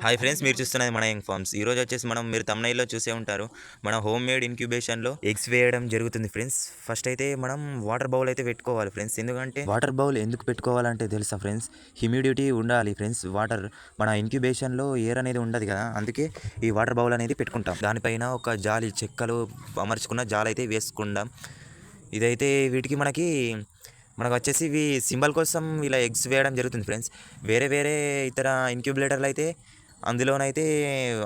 Hi friends, మీరు చూస్తున్నది మన యంగ్ ఫార్మ్స్. ఈరోజు వచ్చేసి మీరు తమ్నైల్లో చూసే ఉంటారు. మన హోమ్ మేడ్ ఇంక్యుబేషన్లో ఎగ్స్ వేయడం జరుగుతుంది ఫ్రెండ్స్. ఫస్ట్ అయితే మనం వాటర్ బౌల్ అయితే పెట్టుకోవాలి ఫ్రెండ్స్. ఎందుకంటే వాటర్ బౌల్ ఎందుకు పెట్టుకోవాలంటే తెలుసా ఫ్రెండ్స్, హ్యూమిడిటీ ఉండాలి ఫ్రెండ్స్. మన ఇంక్యుబేషన్లో ఎయిర్ అనేది ఉండదు కదా, అందుకే ఈ వాటర్ బౌల్ అనేది పెట్టుకుంటాం. దానిపైన ఒక జాలి చెక్కలు అమర్చుకున్న జాలి అయితే వేసుకుందాం. ఇదైతే వీటికి మనకు వచ్చేసి ఇవి సింబల్ కోసం ఇలా ఎగ్స్ వేయడం జరుగుతుంది ఫ్రెండ్స్. వేరే వేరే ఇతర ఇంక్యుబులేటర్లు అయితే అందులోనైతే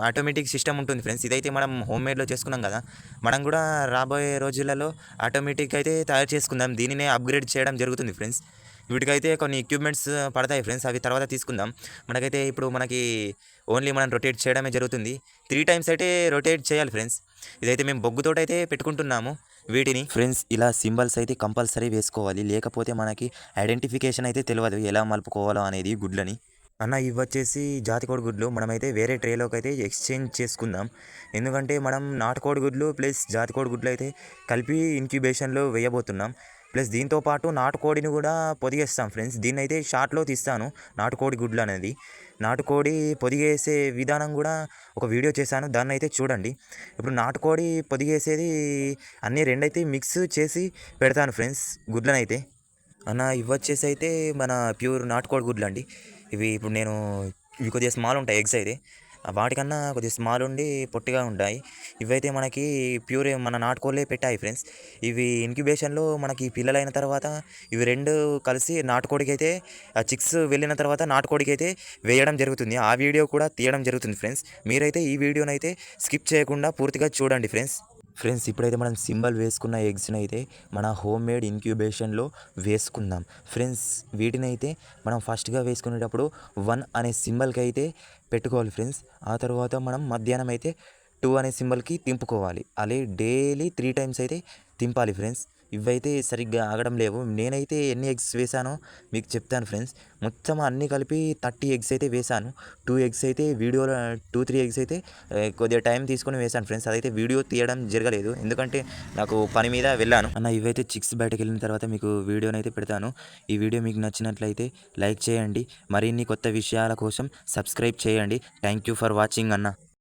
ఆటోమేటిక్ సిస్టమ్ ఉంటుంది ఫ్రెండ్స్. ఇదైతే మనం హోమ్ మేడ్లో చేసుకున్నాం కదా, మనం కూడా రాబోయే రోజులలో ఆటోమేటిక్ అయితే తయారు చేసుకుందాం. దీనినే అప్గ్రేడ్ చేయడం జరుగుతుంది ఫ్రెండ్స్. వీటికైతే కొన్ని ఎక్విప్మెంట్స్ పడతాయి ఫ్రెండ్స్, అవి తర్వాత తీసుకుందాం. మనకైతే ఇప్పుడు ఓన్లీ మనం రొటేట్ చేయడమే జరుగుతుంది. 3 టైమ్స్ అయితే రొటేట్ చేయాలి ఫ్రెండ్స్. ఇదైతే మేము బొగ్గుతోటి అయితే పెట్టుకుంటున్నాము వీటిని ఫ్రెండ్స్. ఇలా సింబల్స్ అయితే కంపల్సరీ వేసుకోవాలి, లేకపోతే మనకి ఐడెంటిఫికేషన్ అయితే తెలియదు ఎలా మలుపుకోవాలో అనేది గుడ్లని. అన్న ఇవి వచ్చేసి జాతికోడి గుడ్లు. మనమైతే వేరే ట్రేలోకి అయితే ఎక్స్చేంజ్ చేసుకుందాం. ఎందుకంటే మనం నాటుకోడి గుడ్లు ప్లస్ జాతికోడి గుడ్లు అయితే కలిపి ఇంక్యుబేషన్లో వేయబోతున్నాం. ప్లస్ దీంతో పాటు నాటుకోడిని కూడా పొదిగేస్తాం ఫ్రెండ్స్. దీన్ని అయితే షార్ట్లో తీస్తాను, నాటుకోడి గుడ్లు అనేది. నాటుకోడి పొదిగేసే విధానం కూడా ఒక వీడియో చేశాను, దాన్ని అయితే చూడండి. ఇప్పుడు నాటుకోడి పొదిగేసేది అన్నీ రెండైతే మిక్స్ చేసి పెడతాను ఫ్రెండ్స్ గుడ్లనైతే. అన్న ఇవి వచ్చేసి అయితే మన ప్యూర్ నాటుకోడి గుడ్లు అండి. ఇవి కొద్దిగా స్మాల్ ఉంటాయి ఎగ్స్ అయితే, వాటికన్నా కొద్దిగా స్మాల్ ఉండి పొట్టిగా ఉంటాయి. ఇవైతే మనకి ప్యూర్ మన నాటుకోళ్ళే పెట్టాయి ఫ్రెండ్స్. ఇవి ఇంక్యుబేషన్లో మనకి పిల్లలైన తర్వాత ఇవి రెండు కలిసి నాటుకోడికి అయితే చిక్స్ వెళ్ళిన తర్వాత నాటుకోడికి అయితే వేయడం జరుగుతుంది. ఆ వీడియో కూడా తీయడం జరుగుతుంది ఫ్రెండ్స్. మీరైతే ఈ వీడియోనైతే స్కిప్ చేయకుండా పూర్తిగా చూడండి ఫ్రెండ్స్. ఇప్పుడైతే మనం సింబల్ వేసుకున్న ఎగ్స్ని అయితే మన హోమ్ మేడ్ ఇంక్యుబేషన్లో వేసుకుందాం ఫ్రెండ్స్. వీటినైతే మనం ఫస్ట్గా వేసుకునేటప్పుడు 1 అనే సింబల్కి అయితే పెట్టుకోవాలి ఫ్రెండ్స్. ఆ తర్వాత మనం మధ్యాహ్నం అయితే 2 అనే సింబల్కి తింపుకోవాలి. అలా డైలీ 3 టైమ్స్ అయితే తింపాలి ఫ్రెండ్స్. ఇవైతే సరిగ్గా ఆగడం లేవు. నేనైతే ఎన్ని ఎగ్స్ వేసానో మీకు చెప్తాను ఫ్రెండ్స్. మొత్తం అన్నీ కలిపి 30 ఎగ్స్ అయితే వేసాను. 2 ఎగ్స్ అయితే వీడియోలో 2-3 ఎగ్స్ అయితే కొద్దిగా టైం తీసుకొని వేసాను ఫ్రెండ్స్. అదైతే వీడియో తీయడం జరగలేదు, ఎందుకంటే నాకు పని మీద వెళ్ళాను. అన్న ఇవైతే చిక్స్ బయటకు వెళ్ళిన తర్వాత మీకు వీడియోని అయితే పెడతాను. ఈ వీడియో మీకు నచ్చినట్లయితే లైక్ చేయండి. మరిన్ని కొత్త విషయాల కోసం సబ్స్క్రైబ్ చేయండి. థ్యాంక్ యూ ఫర్ వాచింగ్ అన్న.